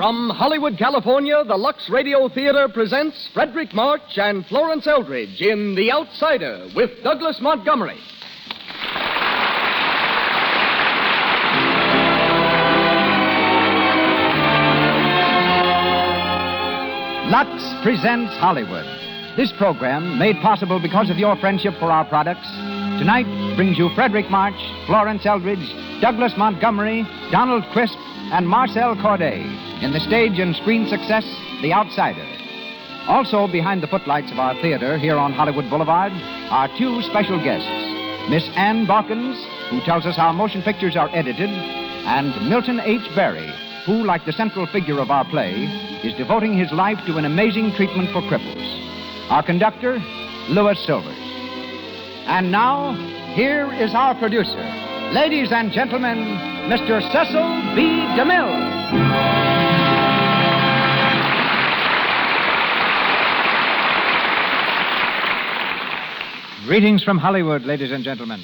From Hollywood, California, the Lux Radio Theater presents Frederick March and Florence Eldridge in The Outsider with Douglas Montgomery. Lux presents Hollywood. This program, made possible because of your friendship for our products, tonight brings you Frederick March, Florence Eldridge, Douglas Montgomery, Donald Crisp, and Marcel Corday in the stage and screen success, The Outsider. Also behind the footlights of our theater here on Hollywood Boulevard are two special guests, Miss Ann Dawkins, who tells us how motion pictures are edited, and Milton H. Berry, who, like the central figure of our play, is devoting his life to an amazing treatment for cripples. Our conductor, Louis Silvers. And now, here is our producer. Ladies and gentlemen, Mr. Cecil B. DeMille. Greetings from Hollywood, ladies and gentlemen.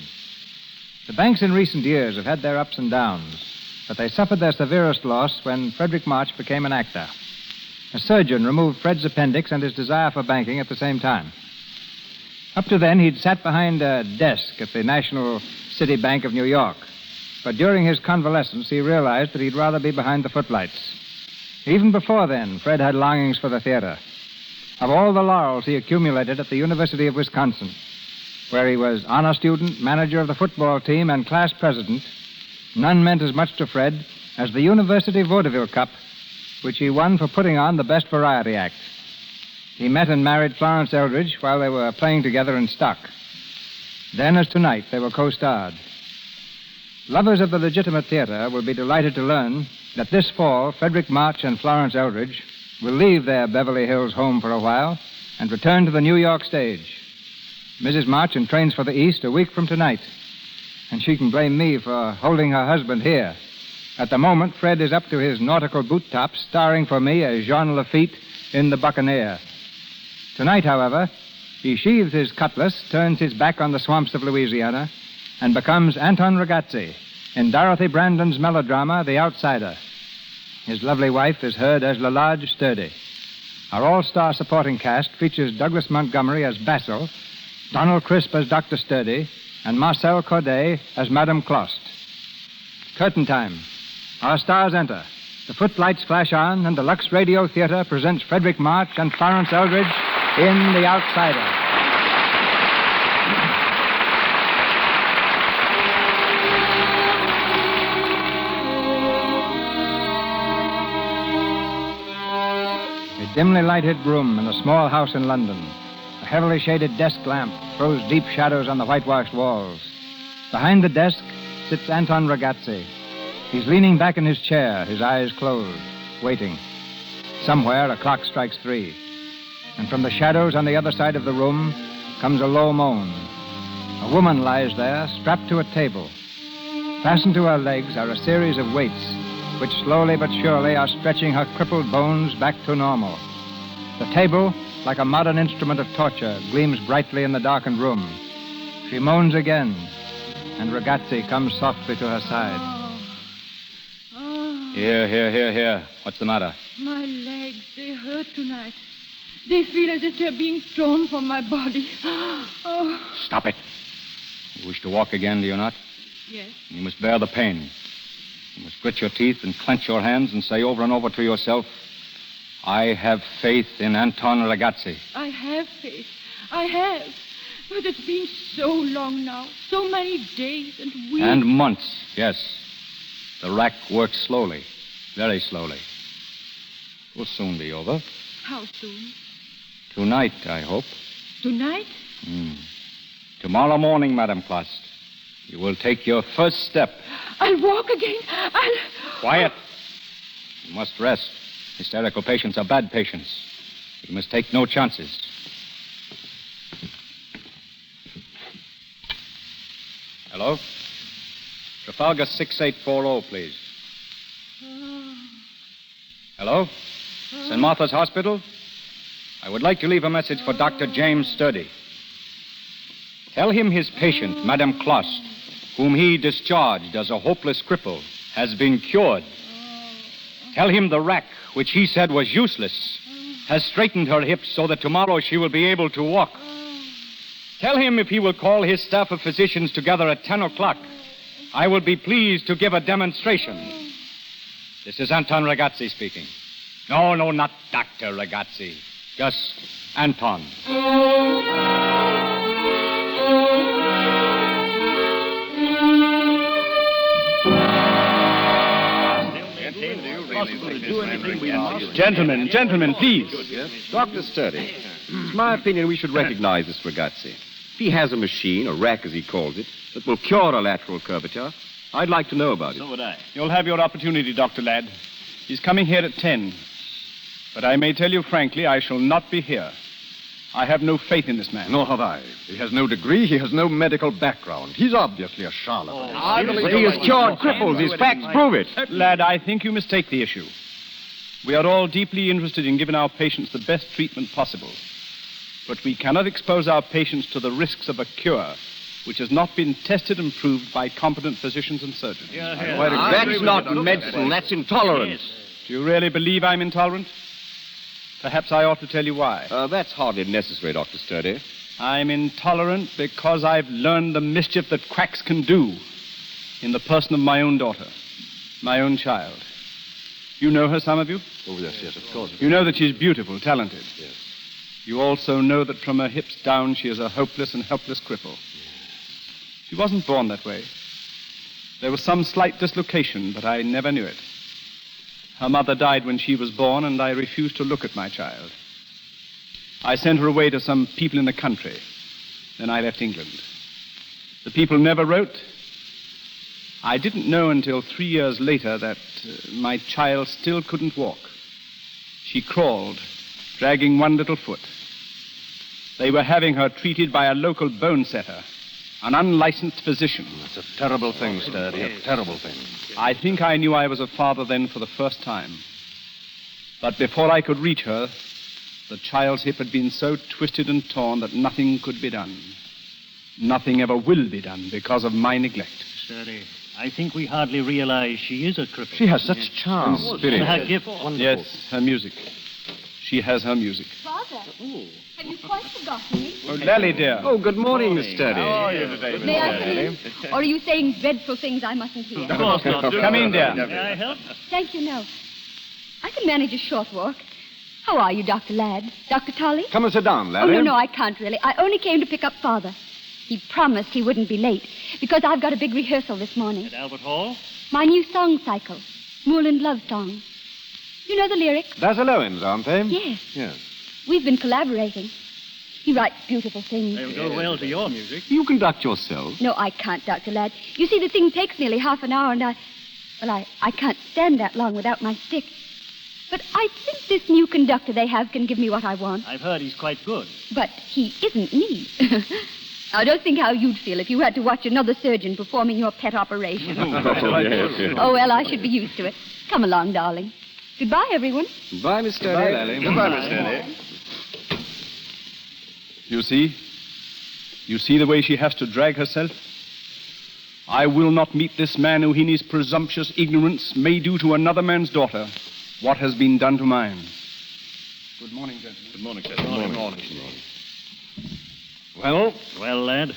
The banks in recent years have had their ups and downs, but they suffered their severest loss when Frederick March became an actor. A surgeon removed Fred's appendix and his desire for banking at the same time. Up to then, he'd sat behind a desk at the National City Bank of New York. But during his convalescence, he realized that he'd rather be behind the footlights. Even before then, Fred had longings for the theater. Of all the laurels he accumulated at the University of Wisconsin, where he was honor student, manager of the football team, and class president, none meant as much to Fred as the University Vaudeville Cup, which he won for putting on the best variety act. He met and married Florence Eldridge while they were playing together in stock. Then, as tonight, they were co-starred. Lovers of the legitimate theater will be delighted to learn that this fall, Frederick March and Florence Eldridge will leave their Beverly Hills home for a while and return to the New York stage. Mrs. March entrains for the East a week from tonight, and she can blame me for holding her husband here. At the moment, Fred is up to his nautical boot tops, starring for me as Jean Lafitte in The Buccaneer. Tonight, however, he sheathes his cutlass, turns his back on the swamps of Louisiana, and becomes Anton Ragazzi in Dorothy Brandon's melodrama, The Outsider. His lovely wife is heard as Lalage Sturdy. Our all-star supporting cast features Douglas Montgomery as Basil, Donald Crisp as Dr. Sturdy, and Marcel Corday as Madame Clost. Curtain time. Our stars enter. The footlights flash on, and the Lux Radio Theater presents Frederick March and Florence Eldridge in The Outsider. A dimly lighted room in a small house in London. A heavily shaded desk lamp throws deep shadows on the whitewashed walls. Behind the desk sits Anton Ragazzi. He's leaning back in his chair, his eyes closed, waiting. Somewhere, a clock strikes 3. And from the shadows on the other side of the room comes a low moan. A woman lies there, strapped to a table. Fastened to her legs are a series of weights, which slowly but surely are stretching her crippled bones back to normal. The table, like a modern instrument of torture, gleams brightly in the darkened room. She moans again, and Ragazzi comes softly to her side. Here. What's the matter? My legs, they hurt tonight. They feel as if they're being torn from my body. Oh. Stop it. You wish to walk again, do you not? Yes. You must bear the pain. You must grit your teeth and clench your hands and say over and over to yourself, I have faith in Anton Ragazzi. I have faith. I have. But it's been so long now. So many days and weeks. And months, yes. The rack works slowly, very slowly. It will soon be over. How soon? Tonight, I hope. Tonight? Tomorrow morning, Madame Clost, you will take your first step. I'll walk again. Quiet. You must rest. Hysterical patients are bad patients. You must take no chances. Hello? Trafalgar 6840, please. Hello? St. Martha's Hospital? I would like to leave a message for Dr. James Sturdy. Tell him his patient, Madame Clost, whom he discharged as a hopeless cripple, has been cured. Tell him the rack, which he said was useless, has straightened her hips so that tomorrow she will be able to walk. Tell him if he will call his staff of physicians together at 10 o'clock, I will be pleased to give a demonstration. This is Anton Ragazzi speaking. No, not Dr. Ragazzi. Just Anton. Gentlemen, please. Dr. Sturdy, it's my opinion we should recognize this Ragazzi. If he has a machine, a rack as he calls it, that will cure a lateral curvature, I'd like to know about it. So would I. You'll have your opportunity, Dr. Ladd. He's coming here at 10. But I may tell you frankly, I shall not be here. I have no faith in this man. Nor have I. He has no degree. He has no medical background. He's obviously a charlatan. But he has cured cripples. His facts prove it. Lad, I think you mistake the issue. We are all deeply interested in giving our patients the best treatment possible. But we cannot expose our patients to the risks of a cure which has not been tested and proved by competent physicians and surgeons. That's not medicine. That's intolerance. Do you really believe I'm intolerant? Perhaps I ought to tell you why. That's hardly necessary, Dr. Sturdy. I'm intolerant because I've learned the mischief that quacks can do in the person of my own daughter, my own child. You know her, some of you? Oh, yes, of course. You know that she's beautiful, talented. Yes. You also know that from her hips down, she is a hopeless and helpless cripple. She wasn't born that way. There was some slight dislocation, but I never knew it. Her mother died when she was born, and I refused to look at my child. I sent her away to some people in the country. Then I left England. The people never wrote. I didn't know until 3 years later that my child still couldn't walk. She crawled, dragging one little foot. They were having her treated by a local bone setter, an unlicensed physician. That's a terrible thing, Sturdy, a terrible thing. I think I knew I was a father then for the first time. But before I could reach her, the child's hip had been so twisted and torn that nothing could be done. Nothing ever will be done because of my neglect. Sturdy, I think we hardly realize she is a cripple. She has such charm. Spirit. Her gift. Yes, her music. She has her music. Father, have you quite forgotten me? Oh, Lally, dear. Oh, good morning, Miss Sturdy. How are you today, May I come in? Or are you saying dreadful things I mustn't hear? Of course not. Come in, dear. May I help? Thank you, no. I can manage a short walk. How are you, Dr. Ladd? Dr. Tolley? Come and sit down, Oh, Larry. no, I can't really. I only came to pick up Father. He promised he wouldn't be late because I've got a big rehearsal this morning. At Albert Hall? My new song cycle, Moorland Love Song. You know the lyrics? Basil Owens, aren't they? Yes. Yes. We've been collaborating. He writes beautiful things. They'll go well to your music. You conduct yourself. No, I can't, Dr. Ladd. You see, the thing takes nearly half an hour, and I can't stand that long without my stick. But I think this new conductor they have can give me what I want. I've heard he's quite good. But he isn't me. Now, don't think how you'd feel if you had to watch another surgeon performing your pet operation. Oh, well, I should be used to it. Come along, darling. Goodbye, everyone. Goodbye, Miss Sturdy. Goodbye, Lally. Goodbye, Miss Sturdy. You see? You see the way she has to drag herself? I will not meet this man who in his presumptuous ignorance may do to another man's daughter what has been done to mine. Good morning, gentlemen. Good morning, sir. Good morning. Well? Well, lad.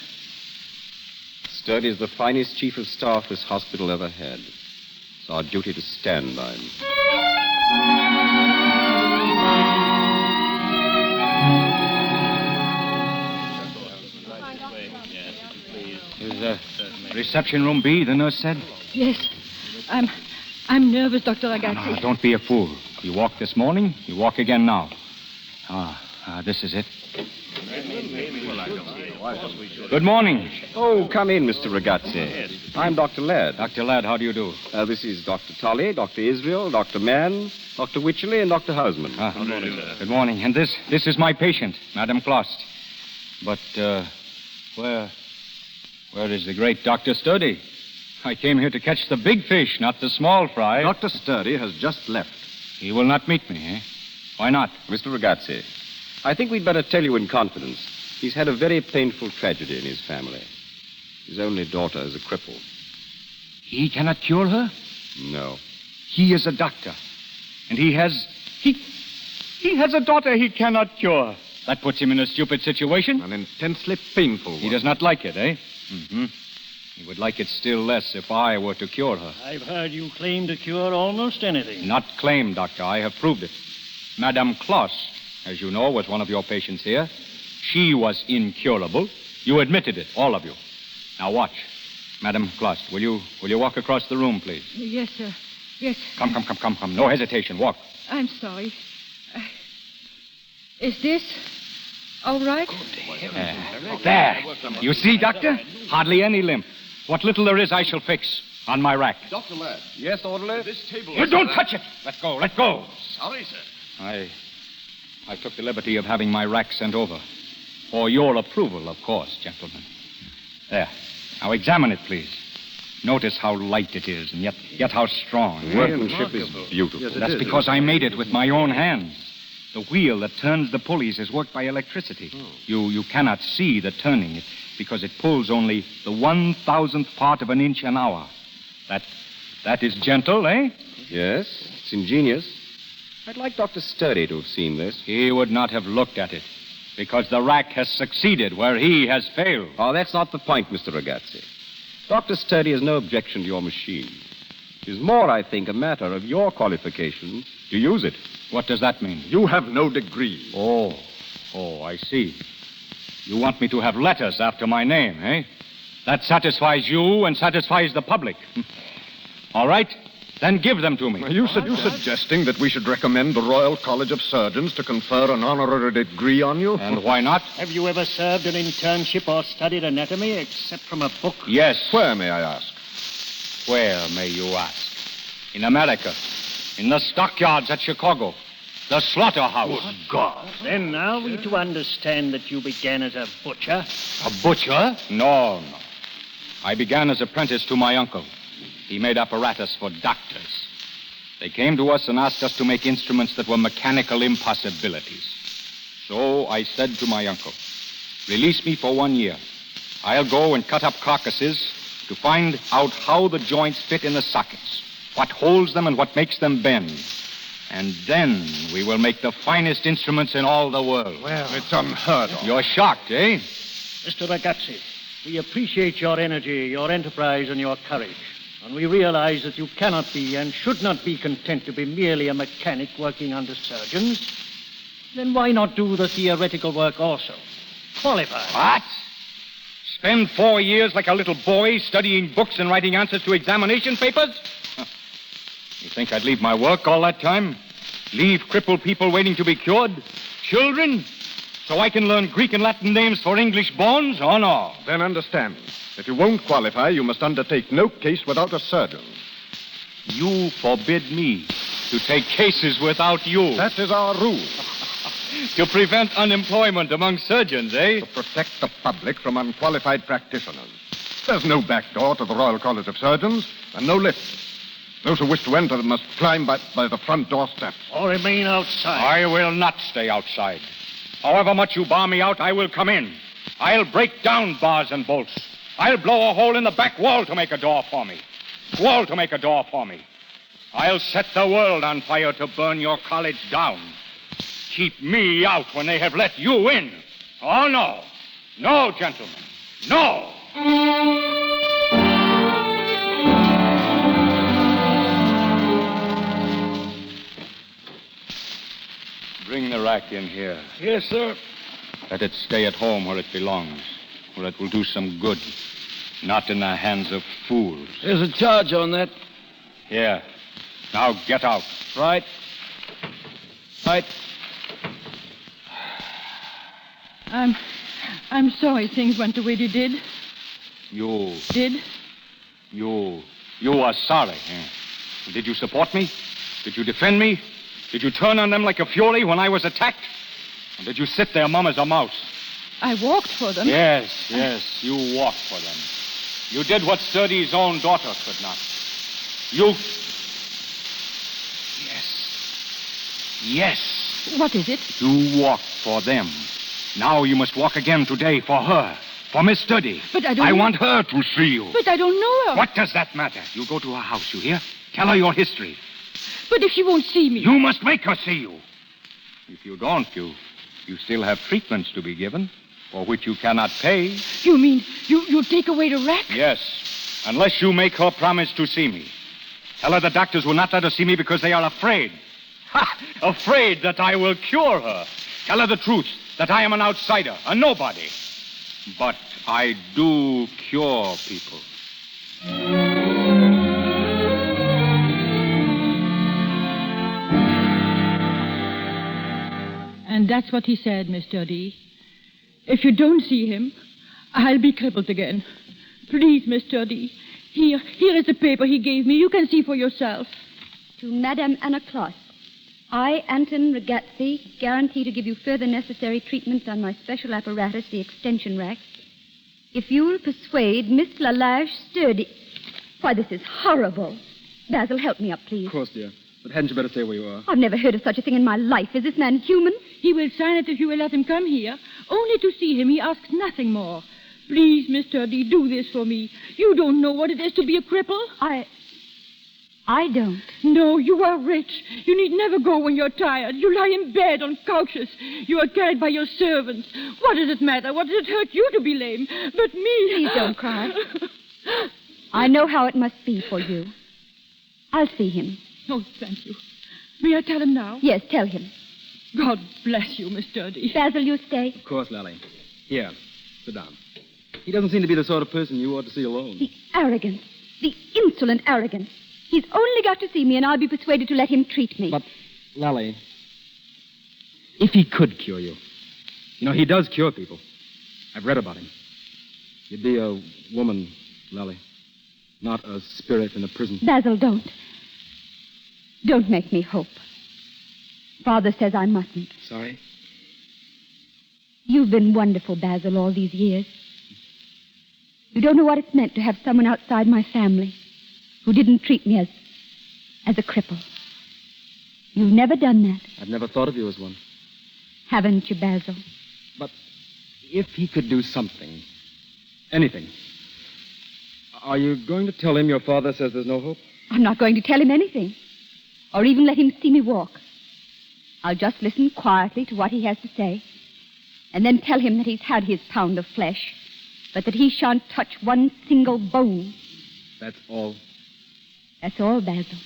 Sturdy is the finest chief of staff this hospital ever had. It's our duty to stand by him. Is reception room B, the nurse said? Yes. I'm nervous, Dr. Ragazzi. Don't be a fool. You walked this morning, you walk again now. This is it. Good morning. Oh, come in, Mr. Ragazzi. I'm Dr. Ladd. Dr. Ladd, how do you do? This is Dr. Tolley, Dr. Israel, Dr. Mann, Dr. Wycherley, and Dr. Hausman. Good morning. And this is my patient, Madame Klost. But, where is the great Dr. Sturdy? I came here to catch the big fish, not the small fry. Dr. Sturdy has just left. He will not meet me, eh? Why not? Mr. Ragazzi, I think we'd better tell you in confidence. He's had a very painful tragedy in his family. His only daughter is a cripple. He cannot cure her? No. He is a doctor. And he has a daughter he cannot cure. That puts him in a stupid situation. An intensely painful one. He does not like it, eh? Mm-hmm. He would like it still less if I were to cure her. I've heard you claim to cure almost anything. Not claim, Doctor. I have proved it. Madame Kloss, as you know, was one of your patients here. She was incurable. You admitted it, all of you. Now watch. Madame Kloss, will you walk across the room, please? Yes, sir. Yes. Come. No hesitation. Walk. I'm sorry. Is this all right? There. You see, Doctor? Hardly any limp. What little there is, I shall fix on my rack. Dr. Ladd. Yes, orderly? This table... You don't touch it! Let go. Sorry, sir. I took the liberty of having my rack sent over. For your approval, of course, gentlemen. There. Now examine it, please. Notice how light it is, and yet how strong. The workmanship is beautiful. Yes, That's because I made it with my own hands. The wheel that turns the pulleys is worked by electricity. You cannot see the turning it because it pulls only the 1,000th part of an inch an hour. That is gentle, eh? Yes, it's ingenious. I'd like Dr. Sturdy to have seen this. He would not have looked at it because the rack has succeeded where he has failed. Oh, that's not the point, Mr. Ragazzi. Dr. Sturdy has no objection to your machine. It is more, I think, a matter of your qualification to use it. What does that mean? You have no degree. Oh, I see. You want me to have letters after my name, eh? That satisfies you and satisfies the public. All right, then give them to me. Are you suggesting that we should recommend the Royal College of Surgeons to confer an honorary degree on you? And why not? Have you ever served an internship or studied anatomy except from a book? Yes. Where, may I ask? Where, may you ask? In America. In the stockyards at Chicago. The slaughterhouse. Good God. Then are we to understand that you began as a butcher? A butcher? No. I began as apprentice to my uncle. He made apparatus for doctors. They came to us and asked us to make instruments that were mechanical impossibilities. So I said to my uncle, release me for 1 year. I'll go and cut up carcasses to find out how the joints fit in the sockets, what holds them and what makes them bend. And then we will make the finest instruments in all the world. Well, it's unheard of. You're shocked, eh? Mr. Ragazzi, we appreciate your energy, your enterprise, and your courage. And we realize that you cannot be and should not be content to be merely a mechanic working under surgeons. Then why not do the theoretical work also? Qualify. What? Spend 4 years like a little boy studying books and writing answers to examination papers? You think I'd leave my work all that time? Leave crippled people waiting to be cured? Children? So I can learn Greek and Latin names for English bones? Oh, no. Then understand. If you won't qualify, you must undertake no case without a surgeon. You forbid me to take cases without you. That is our rule. To prevent unemployment among surgeons, eh? To protect the public from unqualified practitioners. There's no back door to the Royal College of Surgeons, and no lift. Those who wish to enter must climb by the front door steps. Or remain outside. I will not stay outside. However much you bar me out, I will come in. I'll break down bars and bolts. I'll blow a hole in the back wall to make a door for me. I'll set the world on fire to burn your college down. Keep me out when they have let you in. Oh, no. No, gentlemen. No. Bring the rack in here. Yes, sir. Let it stay at home where it belongs, where it will do some good, not in the hands of fools. There's a charge on that. Here. Now get out. Right. I'm sorry things went the way they did. You Did? You are sorry. Eh? Did you support me? Did you defend me? Did you turn on them like a fury when I was attacked? Or did you sit there mum as a mouse? I walked for them. Yes, you walked for them. You did what Sturdy's own daughter could not. Yes. What is it? You walked for them. Now you must walk again today for her. For Miss Sturdy. But I don't I know. want her to see you. But I don't know her. What does that matter? You go to her house, you hear? Tell her your history. But if she won't see me... You must make her see you. If you don't, you still have treatments to be given, for which you cannot pay. You mean you'll take away the rack? Yes, unless you make her promise to see me. Tell her the doctors will not let her see me because they are afraid. Ha! Afraid that I will cure her. Tell her the truth, that I am an outsider, a nobody. But I do cure people. And that's what he said, Mr. D. If you don't see him, I'll be crippled again. Please, Mr. D. Here is the paper he gave me. You can see for yourself. To Madame Anna Kloss. I, Anton Ragazzi, guarantee to give you further necessary treatment on my special apparatus, the extension rack. If you'll persuade Miss Lalage Sturdy... Why, this is horrible. Basil, help me up, please. Of course, dear. But hadn't you better stay where you are? I've never heard of such a thing in my life. Is this man human? He will sign it if you will let him come here. Only to see him. He asks nothing more. Please, Mr. D, do this for me. You don't know what it is to be a cripple. I don't. No, you are rich. You need never go when you're tired. You lie in bed on couches. You are carried by your servants. What does it matter? What does it hurt you to be lame? But me... Please don't cry. I know how it must be for you. I'll see him. Oh, thank you. May I tell him now? Yes, tell him. God bless you, Mr. D. Basil, you stay. Of course, Lally. Here, sit down. He doesn't seem to be the sort of person you ought to see alone. The arrogance. The insolent arrogance. He's only got to see me, and I'll be persuaded to let him treat me. But, Lally, if he could cure you... You know, he does cure people. I've read about him. You'd be a woman, Lally. Not a spirit in a prison. Basil, don't. Don't make me hope. Father says I mustn't. Sorry? You've been wonderful, Basil, all these years. You don't know what it's meant to have someone outside my family who didn't treat me as a cripple. You've never done that. I've never thought of you as one. Haven't you, Basil? But if he could do something, anything, are you going to tell him your father says there's no hope? I'm not going to tell him anything, or even let him see me walk. I'll just listen quietly to what he has to say, and then tell him that he's had his pound of flesh, but that he shan't touch one single bone. That's all? That's all, Basil.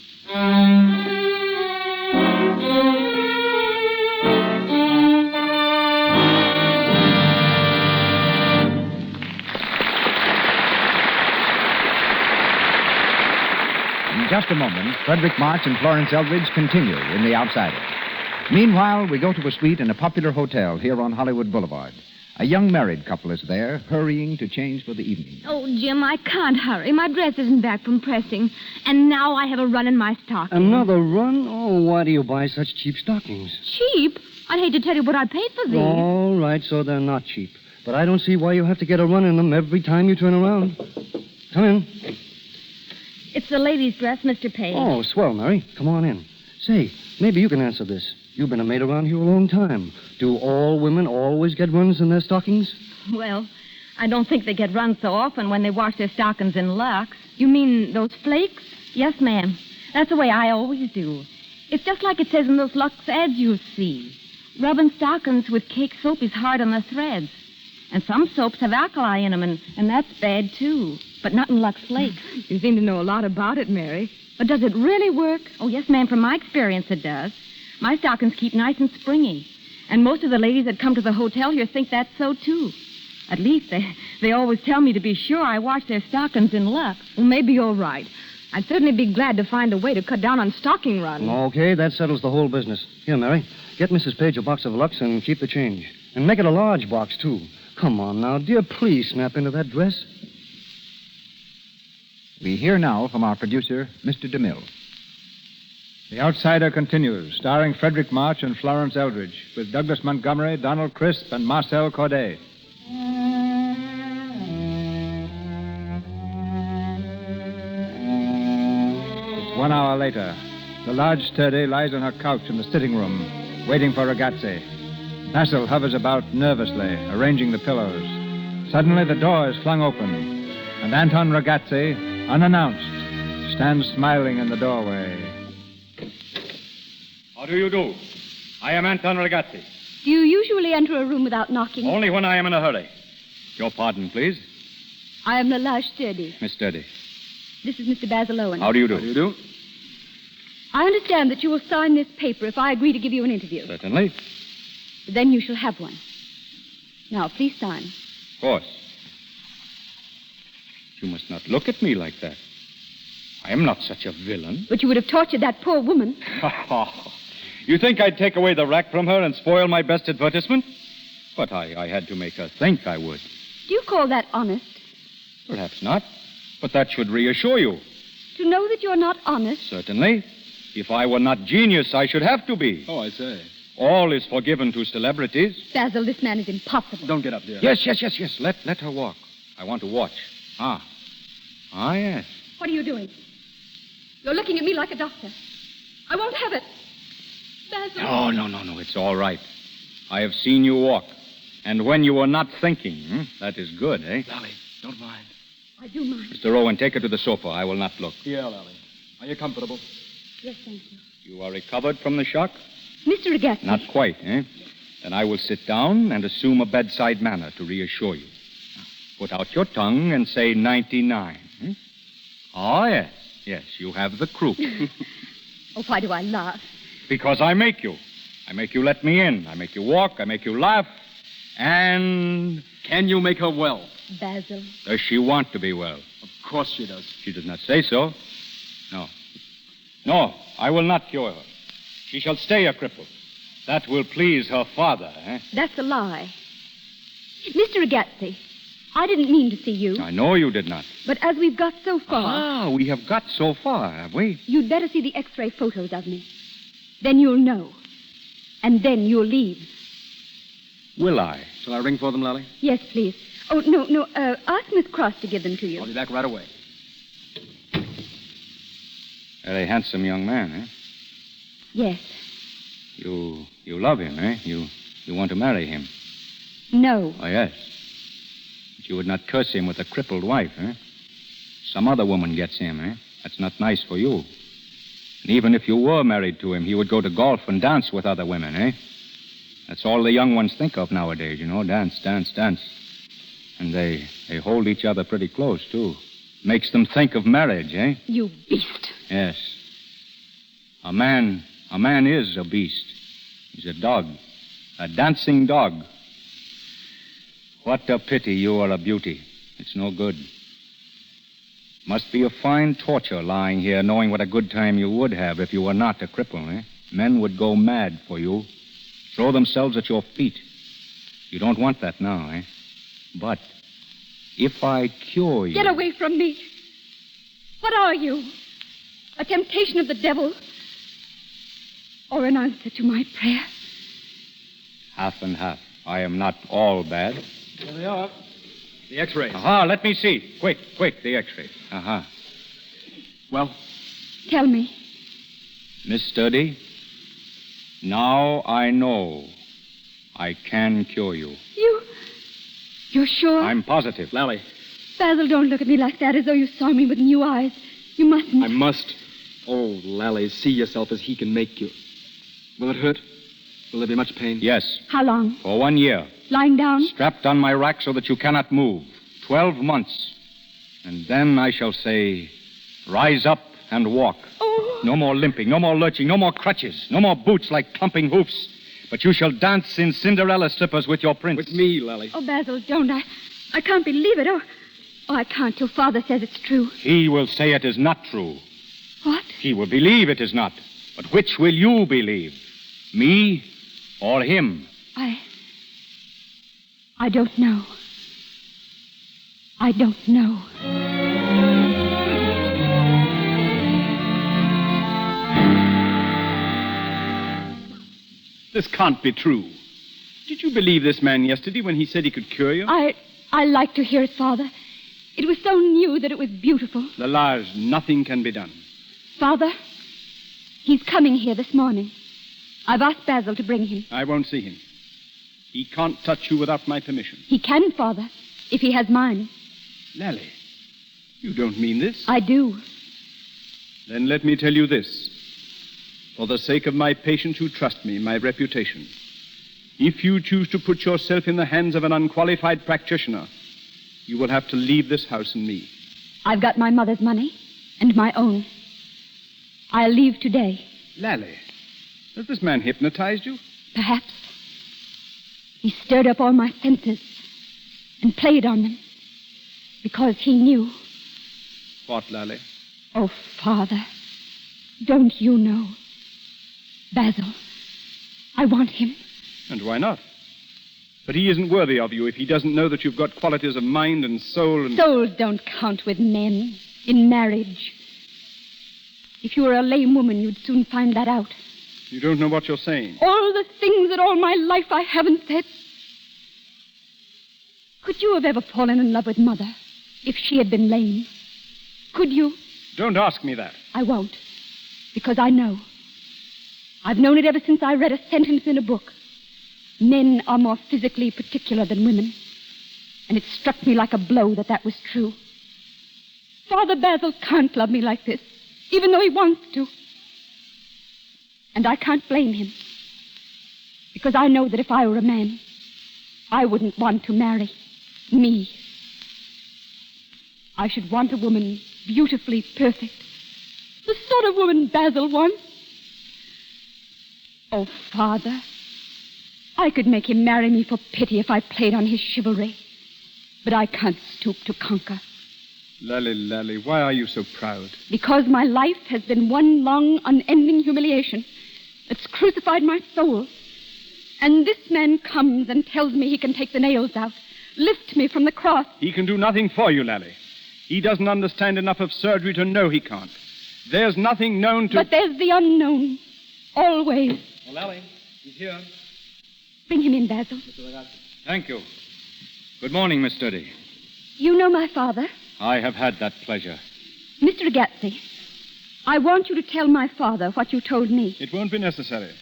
In just a moment, Frederick March and Florence Eldridge continue in The Outsider. Meanwhile, we go to a suite in a popular hotel here on Hollywood Boulevard. A young married couple is there, hurrying to change for the evening. Oh, Jim, I can't hurry. My dress isn't back from pressing. And now I have a run in my stockings. Another run? Oh, why do you buy such cheap stockings? Cheap? I'd hate to tell you what I paid for these. All right, so they're not cheap. But I don't see why you have to get a run in them every time you turn around. Come in. It's the lady's dress, Mr. Page. Oh, swell, Mary. Come on in. Say, maybe you can answer this. You've been a maid around here a long time. Do all women always get runs in their stockings? Well, I don't think they get runs so often when they wash their stockings in LUX. You mean those flakes? Yes, ma'am. That's the way I always do. It's just like it says in those LUX ads you see. Rubbing stockings with cake soap is hard on the threads. And some soaps have alkali in them, and that's bad, too. But not in LUX flakes. You seem to know a lot about it, Mary. But does it really work? Oh, yes, ma'am. From my experience, it does. My stockings keep nice and springy. And most of the ladies that come to the hotel here think that's so, too. At least they always tell me to be sure I wash their stockings in LUX. Well, maybe you're right. I'd certainly be glad to find a way to cut down on stocking runs. Okay, that settles the whole business. Here, Mary, get Mrs. Page a box of LUX and keep the change. And make it a large box, too. Come on now, dear, please snap into that dress. We hear now from our producer, Mr. DeMille. The Outsider continues, starring Frederick March and Florence Eldridge, with Douglas Montgomery, Donald Crisp, and Marcel Corday. It's 1 hour later. The large sturdy lies on her couch in the sitting room, waiting for Ragazzi. Basil hovers about nervously, arranging the pillows. Suddenly, the door is flung open, and Anton Ragazzi, unannounced, stands smiling in the doorway. How do you do? I am Anton Ragazzi. Do you usually enter a room without knocking? Only when I am in a hurry. Your pardon, please. I am Lalage Sturdy. Miss Sturdy. This is Mr. Basil Owen. How do you do? How do you do? I understand that you will sign this paper if I agree to give you an interview. Certainly. Then you shall have one. Now, please sign. Of course. You must not look at me like that. I am not such a villain. But you would have tortured that poor woman. You think I'd take away the rack from her and spoil my best advertisement? But I had to make her think I would. Do you call that honest? Perhaps not. But that should reassure you. To know that you're not honest? Certainly. If I were not genius, I should have to be. Oh, I say. All is forgiven to celebrities. Basil, this man is impossible. Don't get up, dear. Yes. Let her walk. I want to watch. Ah, yes. What are you doing? You're looking at me like a doctor. I won't have it. Basil. No. It's all right. I have seen you walk. And when you were not thinking, that is good, eh? Lally, don't mind. I do mind. Mr. Owen, take her to the sofa. I will not look. Here, Lally. Are you comfortable? Yes, thank you. You are recovered from the shock? Mr. Ragazzi. Not quite, eh? Then I will sit down and assume a bedside manner to reassure you. Now, put out your tongue and say 99. Oh, yes. Yes, you have the croup. Oh, why do I laugh? Because I make you. I make you let me in. I make you walk. I make you laugh. And... Can you make her well? Basil. Does she want to be well? Of course she does. She does not say so. No, I will not cure her. She shall stay a cripple. That will please her father, eh? That's a lie. Mr. Ragazzi, I didn't mean to see you. I know you did not. But as we've got so far... We have got so far, have we? You'd better see the X-ray photos of me. Then you'll know. And then you'll leave. Will I? Shall I ring for them, Lally? Yes, please. Oh, no. Ask Miss Cross to give them to you. I'll be back right away. Very handsome young man, eh? Yes. You love him, eh? You want to marry him? No. Oh, yes. But you would not curse him with a crippled wife, eh? Some other woman gets him, eh? That's not nice for you. And even if you were married to him, he would go to golf and dance with other women, eh? That's all the young ones think of nowadays, you know, dance. And they hold each other pretty close, too. Makes them think of marriage, eh? You beast. Yes. A man is a beast. He's a dog. A dancing dog. What a pity you are a beauty. It's no good. Must be a fine torture lying here knowing what a good time you would have if you were not a cripple, eh? Men would go mad for you. Throw themselves at your feet. You don't want that now, eh? But if I cure you... Get away from me. What are you? A temptation of the devil? Or an answer to my prayer? Half and half. I am not all bad. There they are. The X-rays. Aha, let me see. Quick, the X-ray. Aha. Well? Tell me. Miss Sturdy, now I know I can cure you. You're sure? I'm positive. Lally. Basil, don't look at me like that as though you saw me with new eyes. You mustn't. I must. Oh, Lally, see yourself as he can make you. Will it hurt? Will there be much pain? Yes. How long? For 1 year. Lying down? Strapped on my rack so that you cannot move. 12 months. And then I shall say, rise up and walk. Oh. No more limping, no more lurching, no more crutches, no more boots like clumping hoofs. But you shall dance in Cinderella slippers with your prince. With me, Lally. Oh, Basil, don't. I can't believe it. Oh, I can't till Father says it's true. He will say it is not true. What? He will believe it is not. But which will you believe? Me or him? I don't know. I don't know. This can't be true. Did you believe this man yesterday when he said he could cure you? I like to hear it, Father. It was so new that it was beautiful. Lalage, nothing can be done. Father, he's coming here this morning. I've asked Basil to bring him. I won't see him. He can't touch you without my permission. He can, Father, if he has mine. Lally, you don't mean this? I do. Then let me tell you this. For the sake of my patients who trust me, my reputation. If you choose to put yourself in the hands of an unqualified practitioner, you will have to leave this house and me. I've got my mother's money and my own. I'll leave today. Lally, has this man hypnotized you? Perhaps. He stirred up all my senses and played on them because he knew. What, Lally? Oh, Father, don't you know? Basil, I want him. And why not? But he isn't worthy of you if he doesn't know that you've got qualities of mind and soul and... Souls don't count with men in marriage. If you were a lame woman, you'd soon find that out. You don't know what you're saying. All the things that all my life I haven't said. Could you have ever fallen in love with Mother if she had been lame? Could you? Don't ask me that. I won't, because I know. I've known it ever since I read a sentence in a book. Men are more physically particular than women. And it struck me like a blow that was true. Father Basil can't love me like this, even though he wants to. And I can't blame him. Because I know that if I were a man, I wouldn't want to marry me. I should want a woman beautifully perfect. The sort of woman Basil wants. Oh, Father, I could make him marry me for pity if I played on his chivalry. But I can't stoop to conquer. Lally, why are you so proud? Because my life has been one long, unending humiliation that's crucified my soul. And this man comes and tells me he can take the nails out, lift me from the cross. He can do nothing for you, Lally. He doesn't understand enough of surgery to know he can't. There's nothing known to... But there's the unknown. Always. Oh, Lally, he's here. Bring him in, Basil. Thank you. Good morning, Miss Sturdy. You know my father? I have had that pleasure. Mr. Ragazzi, I want you to tell my father what you told me. It won't be necessary.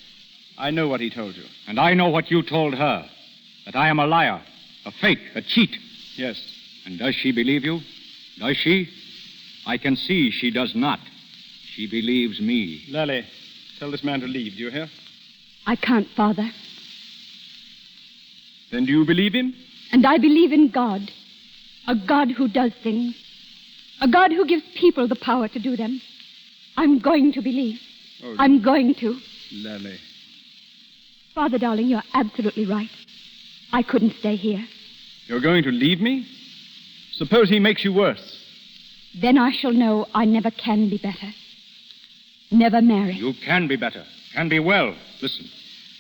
I know what he told you. And I know what you told her. That I am a liar, a fake, a cheat. Yes. And does she believe you? Does she? I can see she does not. She believes me. Lally, tell this man to leave. Do you hear? I can't, Father. Then do you believe him? And I believe in God. A God who does things. A God who gives people the power to do them. I'm going to believe. Oh, I'm going to. Lally. Father, darling, you're absolutely right. I couldn't stay here. You're going to leave me? Suppose he makes you worse. Then I shall know I never can be better. Never marry. You can be better. Can be well. Listen,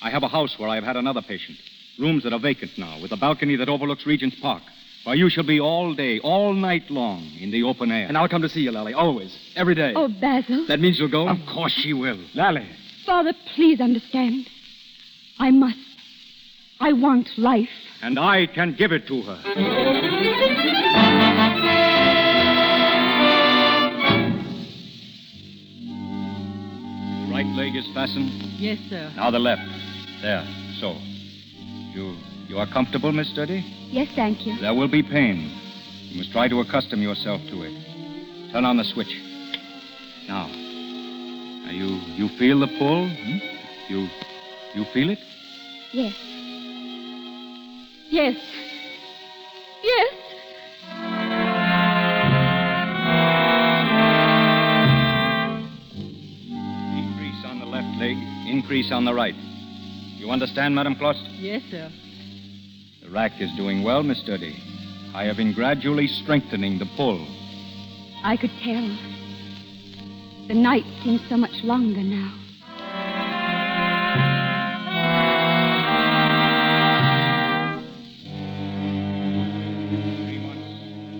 I have a house where I've had another patient. Rooms that are vacant now, with a balcony that overlooks Regent's Park, where you shall be all day, all night long, in the open air. And I'll come to see you, Lally, always, every day. Oh, Basil. That means you'll go? Of course she will. Lally. Father, please understand. I must. I want life. And I can give it to her. The right leg is fastened. Yes, sir. Now the left. There. So. You are comfortable, Miss Sturdy? Yes, thank you. There will be pain. You must try to accustom yourself to it. Turn on the switch. Now you feel the pull? Hmm? You feel it? Yes. Yes. Yes. Increase on the left leg, increase on the right. You understand, Madame Clost? Yes, sir. The rack is doing well, Miss Sturdy. I have been gradually strengthening the pull. I could tell. The night seems so much longer now.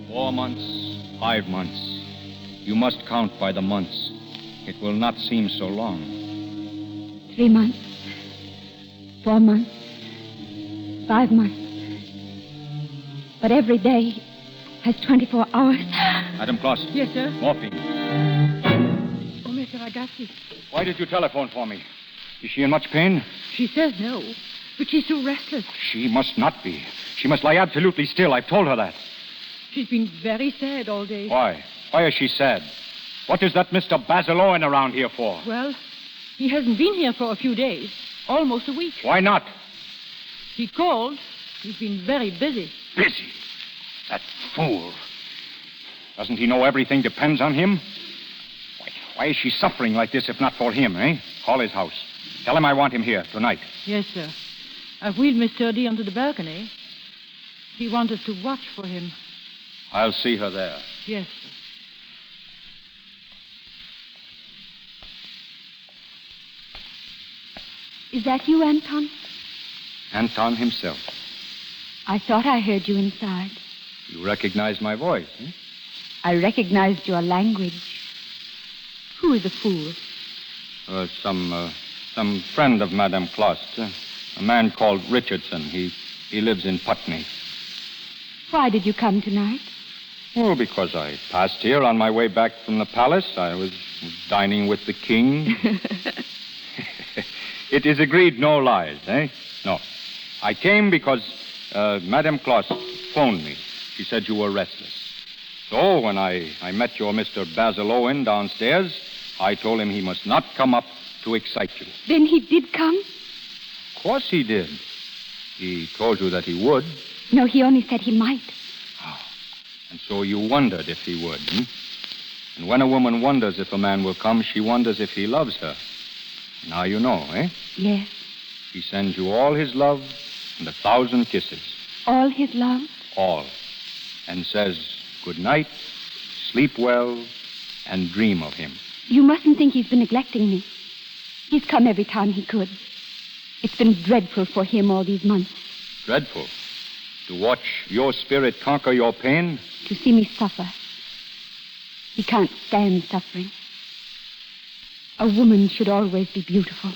4 months, 5 months. You must count by the months. It will not seem so long. 3 months. 4 months. 5 months. But every day has 24 hours. Madame Clost. Yes, sir. Morphine. Oh, Mr. Ragazzi. Why did you telephone for me? Is she in much pain? She says no, but she's so restless. She must not be. She must lie absolutely still. I've told her that. She's been very sad all day. Why? Why is she sad? What is that Mr. Basil Owen around here for? Well, He hasn't been here for a few days. Almost a week. Why not? He called. He's been very busy. Busy? That fool. Doesn't he know everything depends on him? Why is she suffering like this if not for him, eh? Call his house. Tell him I want him here tonight. Yes, sir. I've wheeled Mr. D onto the balcony. He wanted to watch for him. I'll see her there. Yes, sir. Is that you, Anton? Anton himself. I thought I heard you inside. You recognize my voice, eh? I recognized your language. Who is the fool? Some friend of Madame Klost. A man called Richardson. He lives in Putney. Why did you come tonight? Oh, because I passed here on my way back from the palace. I was dining with the king. It is agreed, no lies, eh? No. I came because Madame Kloss phoned me. She said you were restless. So when I met your Mr. Basil Owen downstairs, I told him he must not come up to excite you. Then he did come? Of course he did. He told you that he would. No, he only said he might. Oh. And so you wondered if he would, hmm? And when a woman wonders if a man will come, she wonders if he loves her. Now you know, eh? Yes. He sends you all his love and 1,000 kisses. All his love? All. And says, good night, sleep well, and dream of him. You mustn't think he's been neglecting me. He's come every time he could. It's been dreadful for him all these months. Dreadful? To watch your spirit conquer your pain? To see me suffer. He can't stand suffering. A woman should always be beautiful.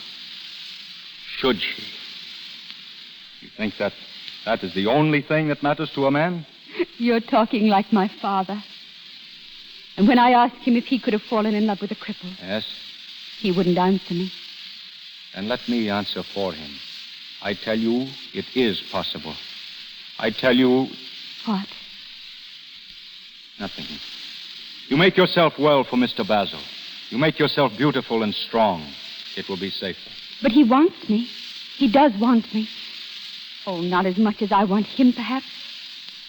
Should she? You think that is the only thing that matters to a man? You're talking like my father. And when I asked him if he could have fallen in love with a cripple... Yes? He wouldn't answer me. Then let me answer for him. I tell you, it is possible. I tell you... What? Nothing. You make yourself well for Mr. Basil. You make yourself beautiful and strong. It will be safer. But he wants me. He does want me. Oh, not as much as I want him, perhaps.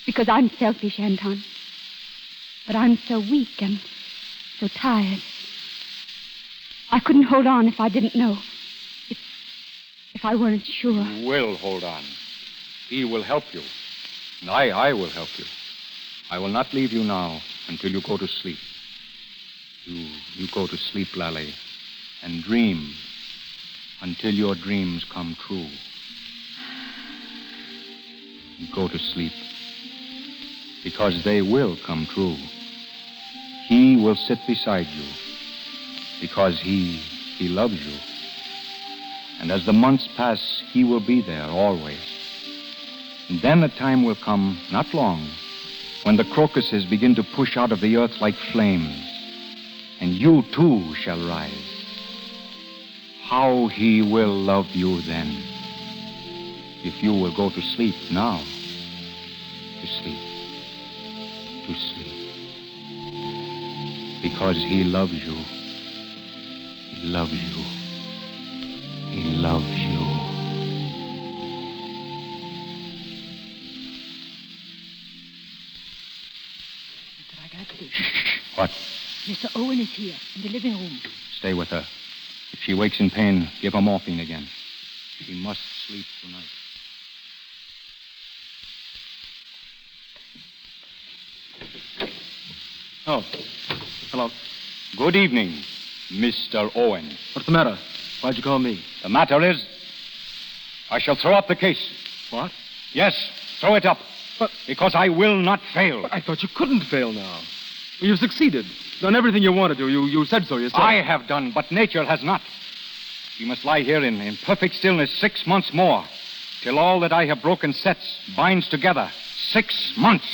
Because I'm selfish, Anton. But I'm so weak and so tired. I couldn't hold on if I didn't know. If I weren't sure. You will hold on. He will help you. And I will help you. I will not leave you now until you go to sleep. You go to sleep, Lally, and dream until your dreams come true. You go to sleep because they will come true. He will sit beside you because he loves you. And as the months pass, he will be there always. And then a time will come, not long, when the crocuses begin to push out of the earth like flames. And you, too, shall rise. How he will love you then, if you will go to sleep now. To sleep. To sleep. Because he loves you. He loves you. He loves you. Mr. Ragazzi. What? Mr. Owen is here, in the living room. Stay with her. If she wakes in pain, give her morphine again. She must sleep tonight. Oh, hello. Good evening, Mr. Owen. What's the matter? Why'd you call me? The matter is, I shall throw up the case. What? Yes, throw it up. But... Because I will not fail. But I thought you couldn't fail now. Well, you've succeeded. Done everything you wanted to. You said so yourself. I have done, but nature has not. She must lie here in perfect stillness 6 months more, till all that I have broken sets binds together. 6 months.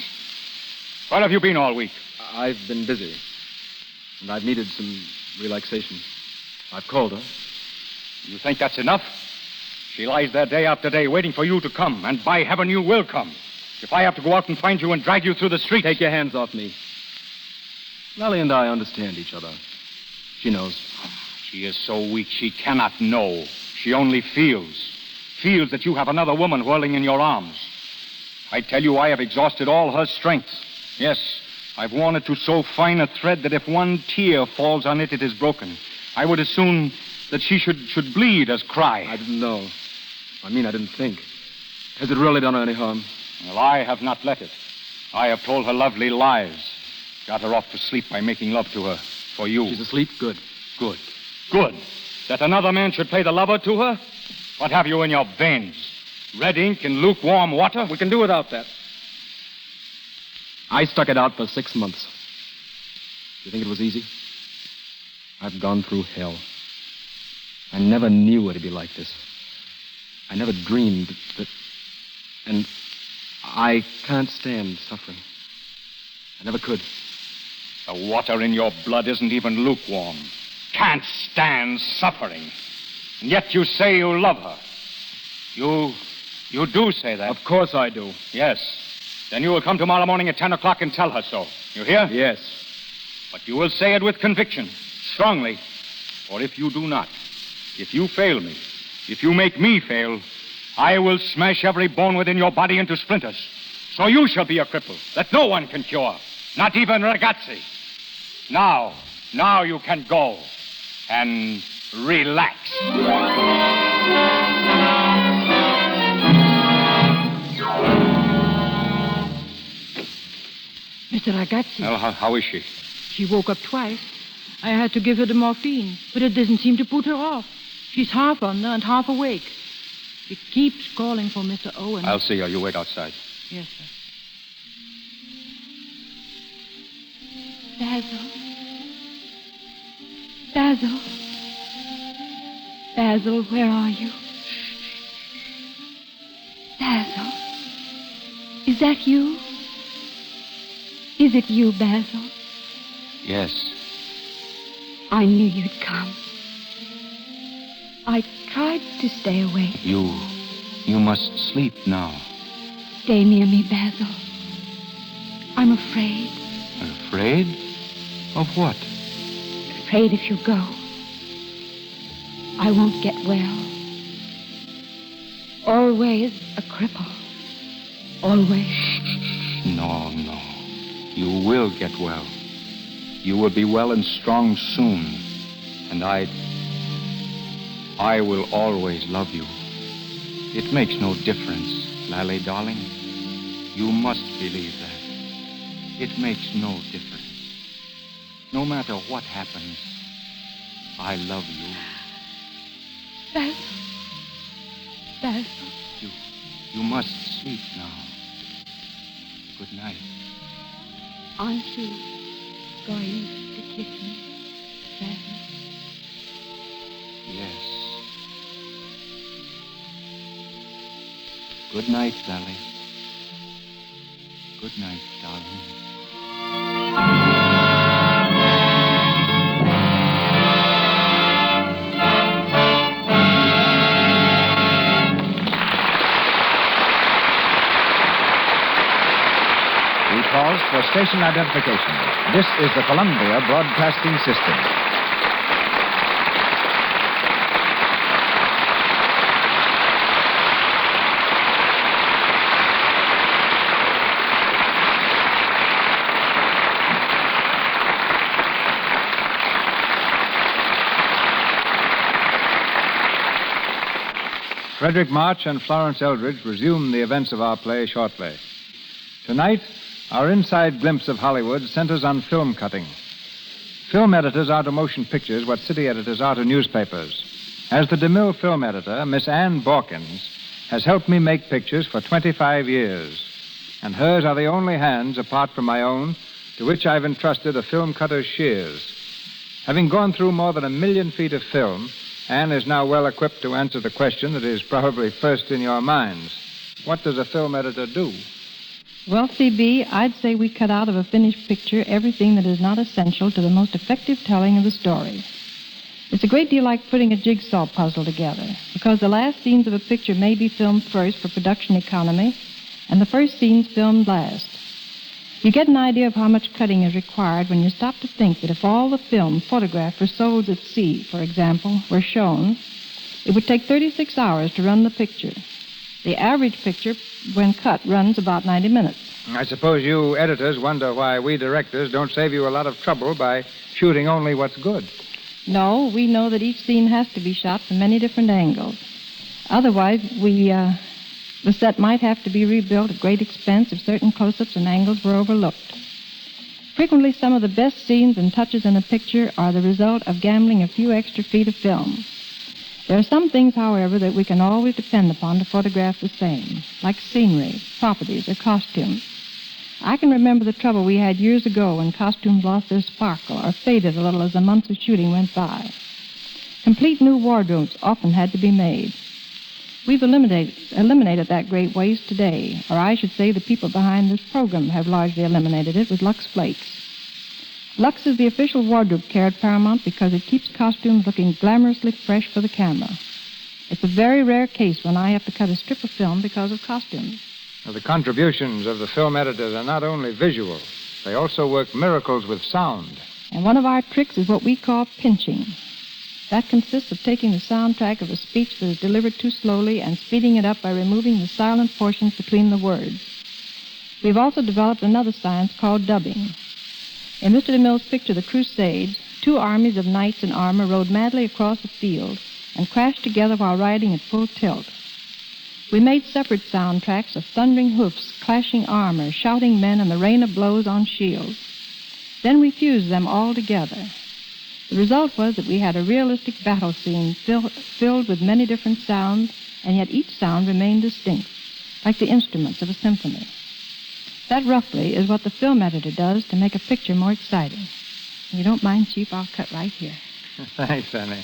Where have you been all week? I've been busy. And I've needed some relaxation. I've called her. You think that's enough? She lies there day after day waiting for you to come, and by heaven you will come. If I have to go out and find you and drag you through the street... Take your hands off me. Lally and I understand each other. She knows. She is so weak she cannot know. She only feels that you have another woman whirling in your arms. I tell you, I have exhausted all her strength. Yes, I've worn it to so fine a thread that if one tear falls on it, it is broken. I would as soon that she should bleed as cry. I didn't know. I didn't think. Has it really done her any harm? Well, I have not let it. I have told her lovely lies. Got her off to sleep by making love to her. For you. She's asleep? Good. Good. Good. That another man should play the lover to her? What have you in your veins? Red ink and lukewarm water? We can do without that. I stuck it out for 6 months. You think it was easy? I've gone through hell. I never knew it'd be like this. I never dreamed that... And I can't stand suffering. I never could. The water in your blood isn't even lukewarm. Can't stand suffering. And yet you say you love her. You do say that. Of course I do. Yes. Then you will come tomorrow morning at 10 o'clock and tell her so. You hear? Yes. But you will say it with conviction, strongly. For if you do not, if you fail me, if you make me fail, I will smash every bone within your body into splinters. So you shall be a cripple that no one can cure, not even Ragazzi. Now you can go and relax. Mr. Ragazzi. Well, how is she? She woke up twice. I had to give her the morphine, but it doesn't seem to put her off. She's half under and half awake. She keeps calling for Mr. Owen. I'll see her. You wait outside. Yes, sir. Basil. Basil. Basil, where are you? Basil. Is that you? Is it you, Basil? Yes. I knew you'd come. I tried to stay awake. You must sleep now. Stay near me, Basil. I'm afraid. Afraid? Of what? Afraid if you go, I won't get well. Always a cripple. Always. No. You will get well. You will be well and strong soon. And I will always love you. It makes no difference, Lally, darling. You must believe that. It makes no difference. No matter what happens, I love you. Basil. Basil. You must sleep now. Good night. Aren't you going to kiss me, Basil? Yes. Good night, Lally. Good night, darling. We pause for station identification. This is the Columbia Broadcasting System. Frederick March and Florence Eldridge resume the events of our play shortly. Tonight, our inside glimpse of Hollywood centers on film cutting. Film editors are to motion pictures what city editors are to newspapers. As the DeMille film editor, Miss Ann Borkins has helped me make pictures for 25 years. And hers are the only hands, apart from my own, to which I've entrusted a film cutter's shears. Having gone through more than 1 million feet of film, Ann is now well equipped to answer the question that is probably first in your minds. What does a film editor do? Well, CB, I'd say we cut out of a finished picture everything that is not essential to the most effective telling of the story. It's a great deal like putting a jigsaw puzzle together, because the last scenes of a picture may be filmed first for production economy, and the first scenes filmed last. You get an idea of how much cutting is required when you stop to think that if all the film photographed for souls at sea, for example, were shown, it would take 36 hours to run the picture. The average picture, when cut, runs about 90 minutes. I suppose you editors wonder why we directors don't save you a lot of trouble by shooting only what's good. No, we know that each scene has to be shot from many different angles. Otherwise, the set might have to be rebuilt at great expense if certain close-ups and angles were overlooked. Frequently, some of the best scenes and touches in a picture are the result of gambling a few extra feet of film. There are some things, however, that we can always depend upon to photograph the same, like scenery, properties, or costumes. I can remember the trouble we had years ago when costumes lost their sparkle or faded a little as the months of shooting went by. Complete new wardrobes often had to be made. We've eliminated that great waste today, or I should say the people behind this program have largely eliminated it with Lux Flakes. Lux is the official wardrobe care at Paramount because it keeps costumes looking glamorously fresh for the camera. It's a very rare case when I have to cut a strip of film because of costumes. Now, the contributions of the film editors are not only visual, they also work miracles with sound. And one of our tricks is what we call pinching. That consists of taking the soundtrack of a speech that is delivered too slowly and speeding it up by removing the silent portions between the words. We've also developed another science called dubbing. In Mr. DeMille's picture, The Crusades, 2 armies of knights in armor rode madly across a field and crashed together while riding at full tilt. We made separate soundtracks of thundering hoofs, clashing armor, shouting men, and the rain of blows on shields. Then we fused them all together. The result was that we had a realistic battle scene filled with many different sounds, and yet each sound remained distinct, like the instruments of a symphony. That, roughly, is what the film editor does to make a picture more exciting. If you don't mind, Chief, I'll cut right here. Thanks, Annie.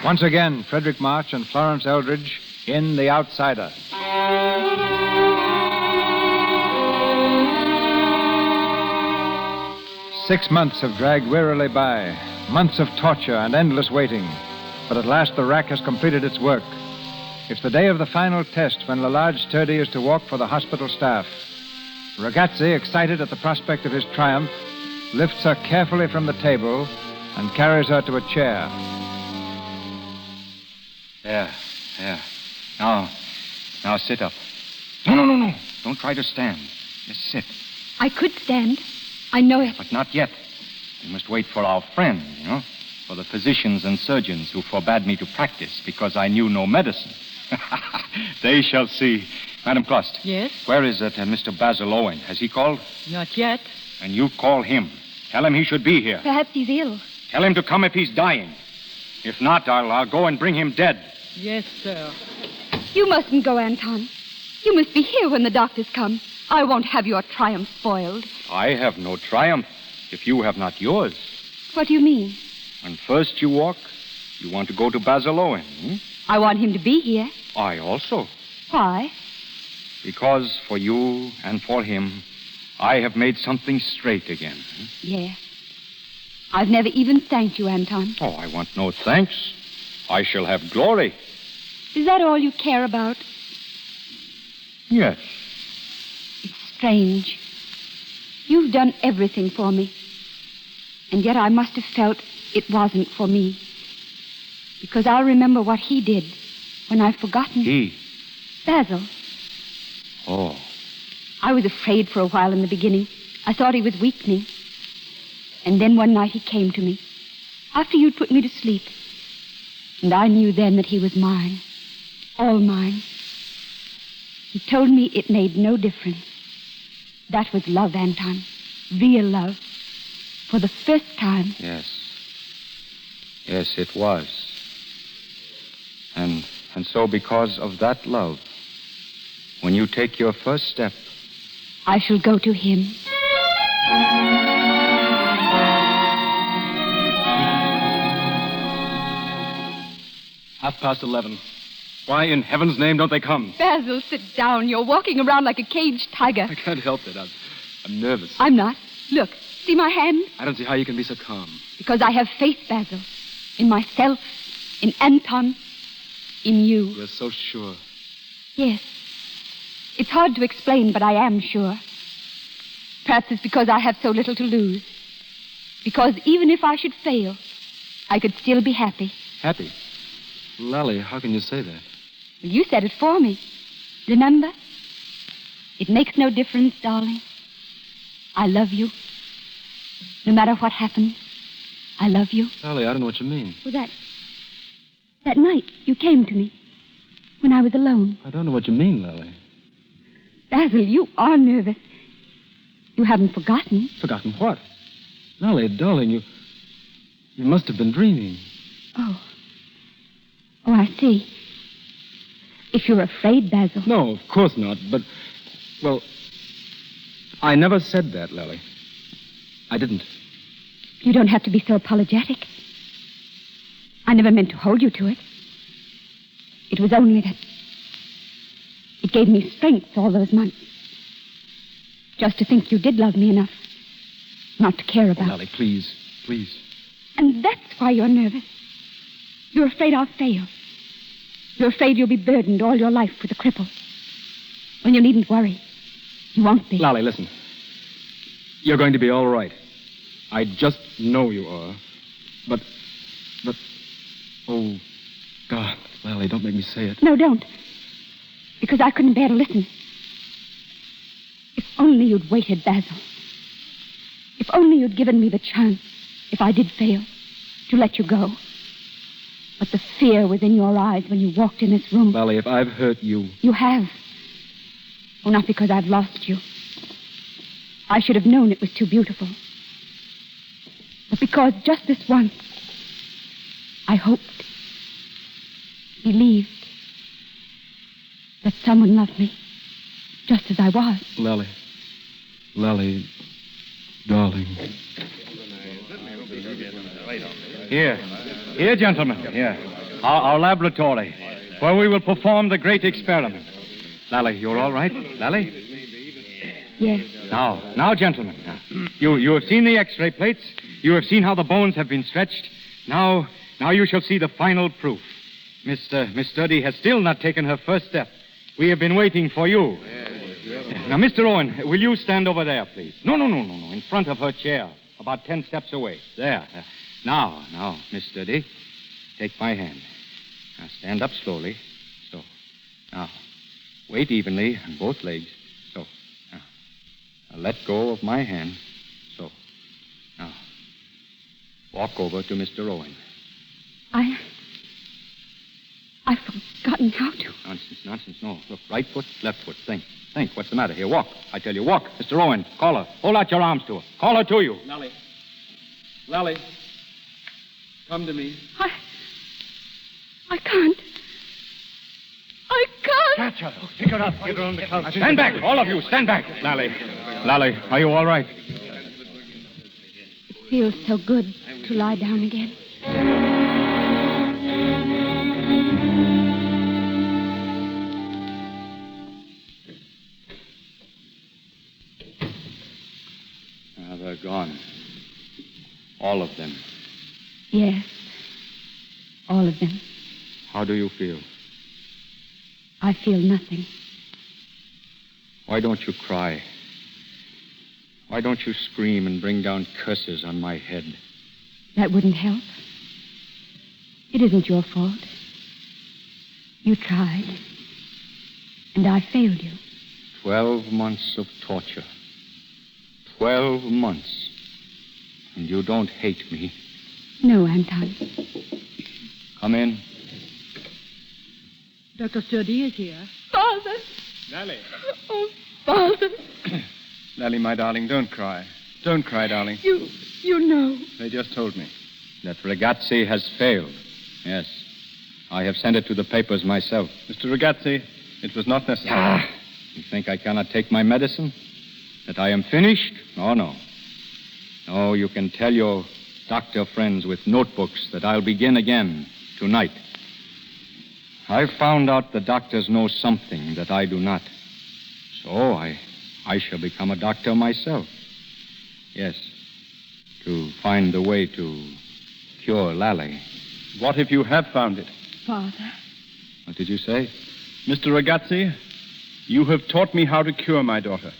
Once again, Frederick March and Florence Eldridge in The Outsider. Six months have dragged wearily by, months of torture and endless waiting. But at last the rack has completed its work. It's the day of the final test when Lalage Sturdy is to walk for the hospital staff. Ragazzi, excited at the prospect of his triumph, lifts her carefully from the table and carries her to a chair. There. Now sit up. No. Don't try to stand. Just sit. I could stand. I know it. But not yet. We must wait for our friend, for the physicians and surgeons who forbade me to practice because I knew no medicine. They shall see. Madam Clust. Yes? Where is it, Mr. Basil Owen? Has he called? Not yet. And you call him. Tell him he should be here. Perhaps he's ill. Tell him to come if he's dying. If not, I'll go and bring him dead. Yes, sir. You mustn't go, Anton. You must be here when the doctors come. I won't have your triumph spoiled. I have no triumph if you have not yours. What do you mean? When first you walk, you want to go to Basil Owen. I want him to be here. I also. Why? Because for you and for him, I have made something straight again. Yeah. I've never even thanked you, Anton. Oh, I want no thanks. I shall have glory. Is that all you care about? Yes. It's strange. You've done everything for me. And yet I must have felt it wasn't for me. Because I'll remember what he did when I've forgotten. He? Basil. Oh. I was afraid for a while in the beginning. I thought he was weakening. And then one night he came to me, after you'd put me to sleep. And I knew then that he was mine, all mine. He told me it made no difference. That was love, Anton, real love, for the first time. Yes, it was. And so because of that love, when you take your first step, I shall go to him. 11:30. Why in heaven's name don't they come? Basil, sit down. You're walking around like a caged tiger. I can't help it. I'm nervous. I'm not. Look, see my hand? I don't see how you can be so calm. Because I have faith, Basil. In myself, in Anton, In you. You're so sure. Yes. It's hard to explain, but I am sure. Perhaps it's because I have so little to lose. Because even if I should fail, I could still be happy. Happy? Lally, how can you say that? Well, you said it for me. Remember? It makes no difference, darling. I love you. No matter what happens, I love you. Lally, I don't know what you mean. Well, that night you came to me when I was alone. I don't know what you mean, Lally. Basil, you are nervous. You haven't forgotten. Forgotten what? Lally, darling, you must have been dreaming. Oh, I see. If you're afraid, Basil. No, of course not, but, well, I never said that, Lally. I didn't. You don't have to be so apologetic. I never meant to hold you to it. It was only that it gave me strength all those months. Just to think you did love me enough not to care about. Lally, please, please. And that's why you're nervous. You're afraid I'll fail. You're afraid you'll be burdened all your life with a cripple. When you needn't worry. You won't be. Lally, listen. You're going to be all right. I just know you are. But, oh, God, Lally, don't make me say it. No, don't. Because I couldn't bear to listen. If only you'd waited, Basil. If only you'd given me the chance, if I did fail, to let you go. But the fear was in your eyes when you walked in this room. Lally, if I've hurt you... You have. Oh, not because I've lost you. I should have known it was too beautiful. But because just this once, I hoped, believed, that someone loved me, just as I was. Lally, darling. Here, gentlemen, here. Our laboratory, where we will perform the great experiment. Lally, you're all right? Lally? Yes. Now, gentlemen, you have seen the X-ray plates. You have seen how the bones have been stretched. Now you shall see the final proof. Miss Sturdy has still not taken her first step. We have been waiting for you. Now, Mr. Owen, will you stand over there, please? No. In front of her chair, about 10 steps away. There. Now, Miss Sturdy, take my hand. Now, stand up slowly. So. Now, weight evenly on both legs. So. Now, let go of my hand. So. Now, walk over to Mr. Owen. I've forgotten how to. Nonsense. No. Look, right foot, left foot. Think. What's the matter? Here, walk. I tell you, walk. Mr. Owen, call her. Hold out your arms to her. Call her to you. Lally. Come to me. I can't. Catch her. Pick her up. Get her on the couch. Stand back. All of you, stand back. Lally, are you all right? It feels so good to lie down again. They're gone. All of them. Yes. All of them. How do you feel? I feel nothing. Why don't you cry? Why don't you scream and bring down curses on my head? That wouldn't help. It isn't your fault. You tried. And I failed you. 12 months of torture. 12 months. And you don't hate me. No, Anton. Come in. Dr. Sturdy is here. Father! Lally. Oh, Father! Lally, my darling, don't cry. Don't cry, darling. You know. They just told me. That Ragazzi has failed. Yes. I have sent it to the papers myself. Mr. Ragazzi, it was not necessary. You think I cannot take my medicine? That I am finished? Oh, no. No, you can tell your doctor friends with notebooks that I'll begin again tonight. I've found out the doctors know something that I do not. So I shall become a doctor myself. Yes, to find the way to cure Lally. What if you have found it? Father, What did you say? Mr. Ragazzi, you have taught me how to cure my daughter.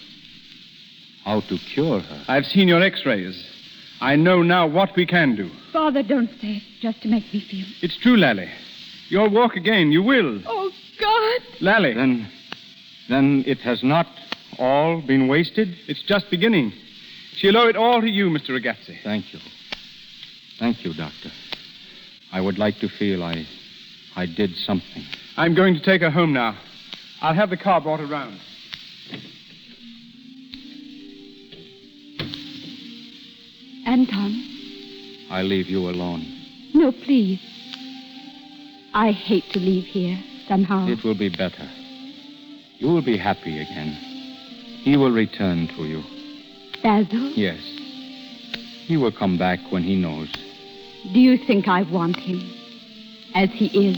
How to cure her? I've seen your x-rays. I know now what we can do. Father, don't say it just to make me feel. It's true, Lally. You'll walk again. You will. Oh, God. Lally. Then it has not all been wasted? It's just beginning. She'll owe it all to you, Mr. Ragazzi. Thank you. Thank you, Doctor. I would like to feel I did something. I'm going to take her home now. I'll have the car brought around. Anton. I'll leave you alone. No, please. I hate to leave here, somehow. It will be better. You will be happy again. He will return to you. Basil? Yes. He will come back when he knows. Do you think I want him as he is?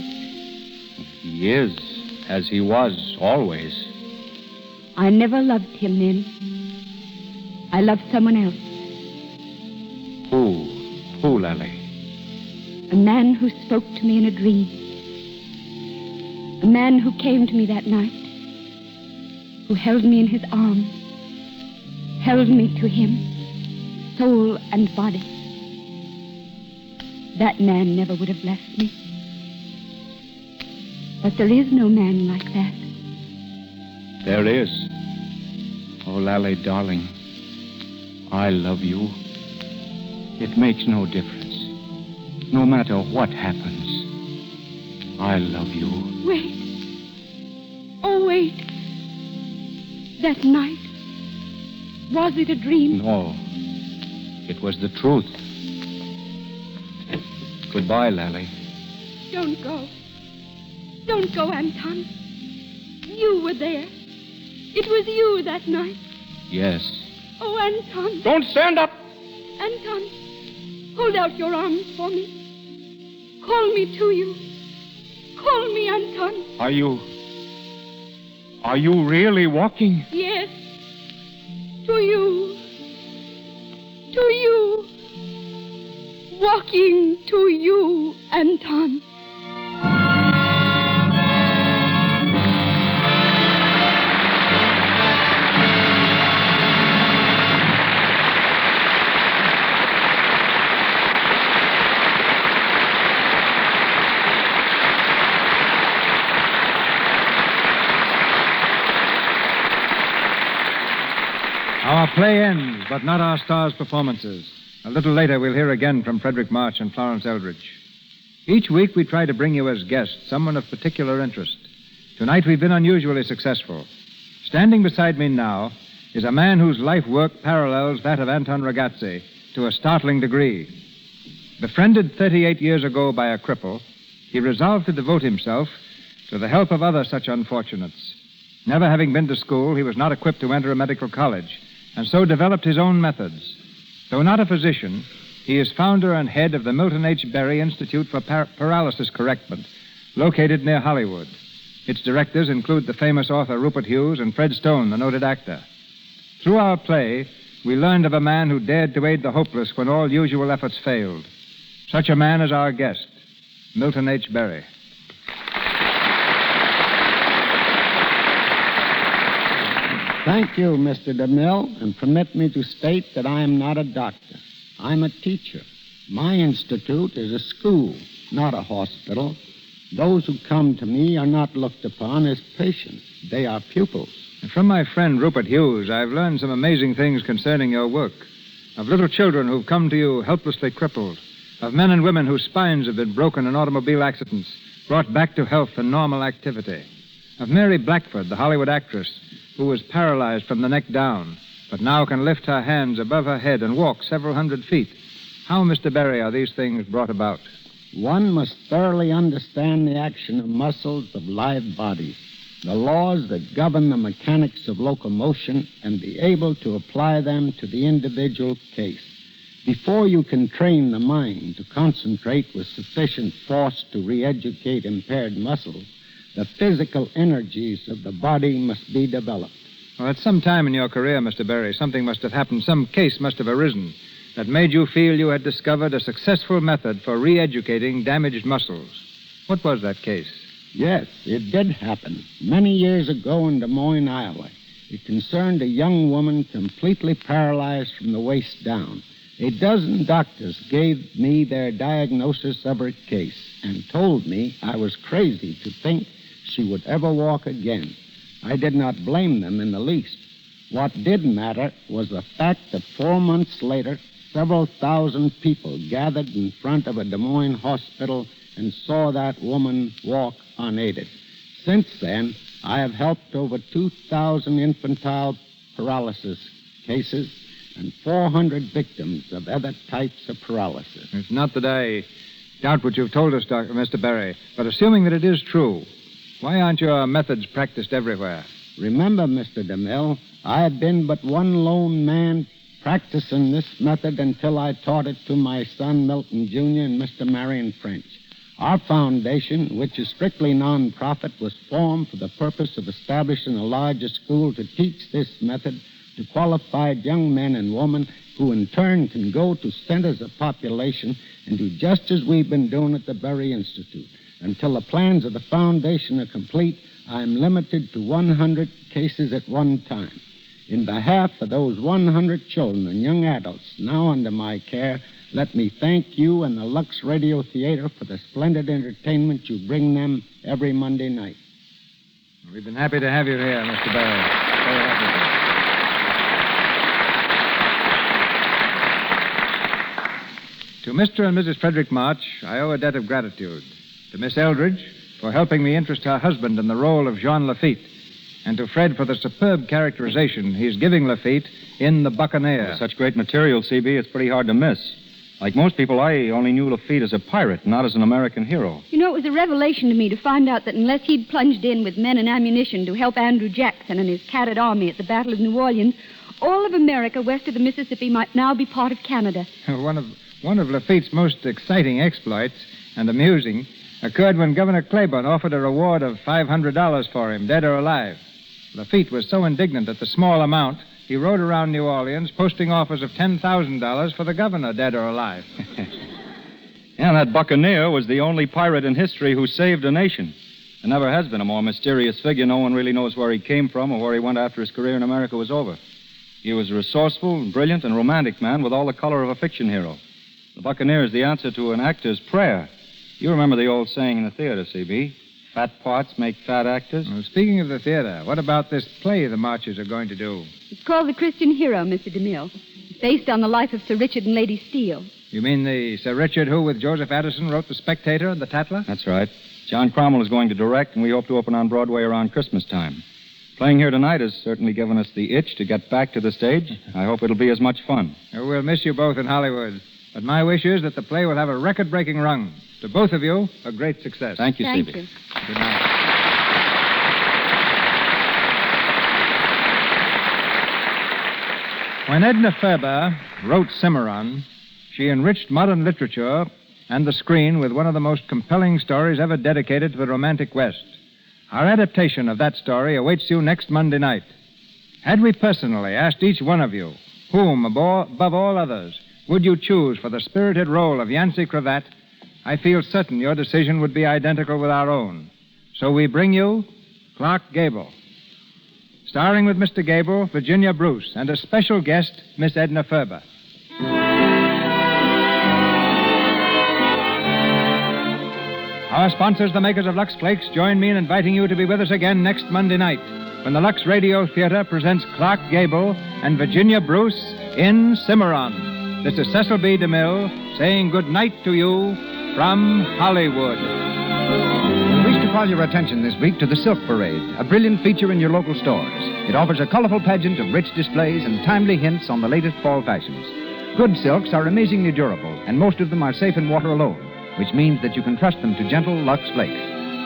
He is, as he was, always. I never loved him then. I loved someone else. Who, Lally? A man who spoke to me in a dream. A man who came to me that night. Who held me in his arms. Held me to him, soul and body. That man never would have left me. But there is no man like that. There is. Oh, Lally, darling, I love you. It makes no difference. No matter what happens, I love you. Wait. Oh, wait. That night, was it a dream? No, it was the truth. Goodbye, Lally. Don't go. Don't go, Anton. You were there. It was you that night. Yes. Oh, Anton. Don't stand up. Anton, hold out your arms for me. Call me to you. Call me, Anton. Are you really walking? Yes. To you. To you. Walking to you, Anton. Our play ends, but not our stars' performances. A little later, we'll hear again from Frederick March and Florence Eldridge. Each week, we try to bring you as guests someone of particular interest. Tonight, we've been unusually successful. Standing beside me now is a man whose life work parallels that of Anton Ragazzi to a startling degree. Befriended 38 years ago by a cripple, he resolved to devote himself to the help of other such unfortunates. Never having been to school, he was not equipped to enter a medical college, and so developed his own methods. Though not a physician, he is founder and head of the Milton H. Berry Institute for Paralysis Correctment, located near Hollywood. Its directors include the famous author Rupert Hughes and Fred Stone, the noted actor. Through our play, we learned of a man who dared to aid the hopeless when all usual efforts failed. Such a man is our guest, Milton H. Berry. Thank you, Mr. DeMille, and permit me to state that I am not a doctor. I'm a teacher. My institute is a school, not a hospital. Those who come to me are not looked upon as patients. They are pupils. And from my friend Rupert Hughes, I've learned some amazing things concerning your work. Of little children who've come to you helplessly crippled. Of men and women whose spines have been broken in automobile accidents, brought back to health and normal activity. Of Mary Blackford, the Hollywood actress, who was paralyzed from the neck down, but now can lift her hands above her head and walk several hundred feet. How, Mr. Berry, are these things brought about? One must thoroughly understand the action of muscles of live bodies, the laws that govern the mechanics of locomotion, and be able to apply them to the individual case. Before you can train the mind to concentrate with sufficient force to re-educate impaired muscles, the physical energies of the body must be developed. Well, at some time in your career, Mr. Berry, something must have happened, some case must have arisen that made you feel you had discovered a successful method for re-educating damaged muscles. What was that case? Yes, it did happen. Many years ago in Des Moines, Iowa. It concerned a young woman completely paralyzed from the waist down. A dozen doctors gave me their diagnosis of her case and told me I was crazy to think she would ever walk again. I did not blame them in the least. What did matter was the fact that 4 months later, several thousand people gathered in front of a Des Moines hospital and saw that woman walk unaided. Since then, I have helped over 2,000 infantile paralysis cases and 400 victims of other types of paralysis. It's not that I doubt what you've told us, Mr. Berry, but assuming that it is true, why aren't your methods practiced everywhere? Remember, Mr. DeMille, I had been but one lone man practicing this method until I taught it to my son, Milton Jr., and Mr. Marion French. Our foundation, which is strictly non-profit, was formed for the purpose of establishing a larger school to teach this method to qualified young men and women who in turn can go to centers of population and do just as we've been doing at the Berry Institute. Until the plans of the foundation are complete, I'm limited to 100 cases at one time. In behalf of those 100 children and young adults now under my care, let me thank you and the Lux Radio Theater for the splendid entertainment you bring them every Monday night. We've been happy to have you here, Mr. Berry. Very happy. To Mr. and Mrs. Frederick March, I owe a debt of gratitude. To Miss Eldridge for helping me interest her husband in the role of Jean Lafitte, and to Fred for the superb characterization he's giving Lafitte in The Buccaneer. With such great material, CB, it's pretty hard to miss. Like most people, I only knew Lafitte as a pirate, not as an American hero. You know, it was a revelation to me to find out that unless he'd plunged in with men and ammunition to help Andrew Jackson and his scattered army at the Battle of New Orleans, all of America west of the Mississippi might now be part of Canada. One of Lafitte's most exciting exploits, and amusing, occurred when Governor Claiborne offered a reward of $500 for him, dead or alive. Lafitte was so indignant at the small amount, he rode around New Orleans posting offers of $10,000 for the governor, dead or alive. Yeah, that Buccaneer was the only pirate in history who saved a nation. There never has been a more mysterious figure. No one really knows where he came from or where he went after his career in America was over. He was a resourceful, brilliant, and romantic man with all the color of a fiction hero. The Buccaneer is the answer to an actor's prayer. You remember the old saying in the theater, CB? Fat parts make fat actors? Well, speaking of the theater, what about this play the Marches are going to do? It's called The Christian Hero, Mr. DeMille. It's based on the life of Sir Richard and Lady Steele. You mean the Sir Richard who, with Joseph Addison, wrote The Spectator and The Tatler? That's right. John Cromwell is going to direct, and we hope to open on Broadway around Christmas time. Playing here tonight has certainly given us the itch to get back to the stage. I hope it'll be as much fun. We'll miss you both in Hollywood. But my wish is that the play will have a record-breaking run. To both of you, a great success. Thank you, Thank CB. you. Good night. When Edna Ferber wrote Cimarron, she enriched modern literature and the screen with one of the most compelling stories ever dedicated to the romantic West. Our adaptation of that story awaits you next Monday night. Had we personally asked each one of you, whom, above all others, would you choose for the spirited role of Yancey Cravat, I feel certain your decision would be identical with our own. So we bring you Clark Gable. Starring with Mr. Gable, Virginia Bruce, and a special guest, Miss Edna Ferber. Our sponsors, the makers of Lux Flakes, join me in inviting you to be with us again next Monday night when the Lux Radio Theater presents Clark Gable and Virginia Bruce in Cimarron. This is Cecil B. DeMille saying good night to you from Hollywood. We wish to call your attention this week to the Silk Parade, a brilliant feature in your local stores. It offers a colorful pageant of rich displays and timely hints on the latest fall fashions. Good silks are amazingly durable, and most of them are safe in water alone, which means that you can trust them to gentle Lux Flakes.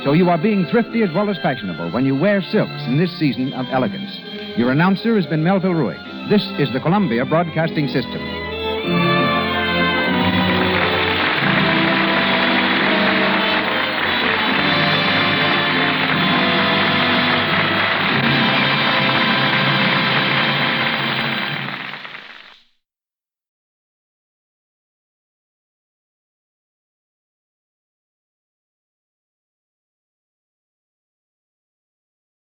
So you are being thrifty as well as fashionable when you wear silks in this season of elegance. Your announcer has been Melville Ruick. This is the Columbia Broadcasting System.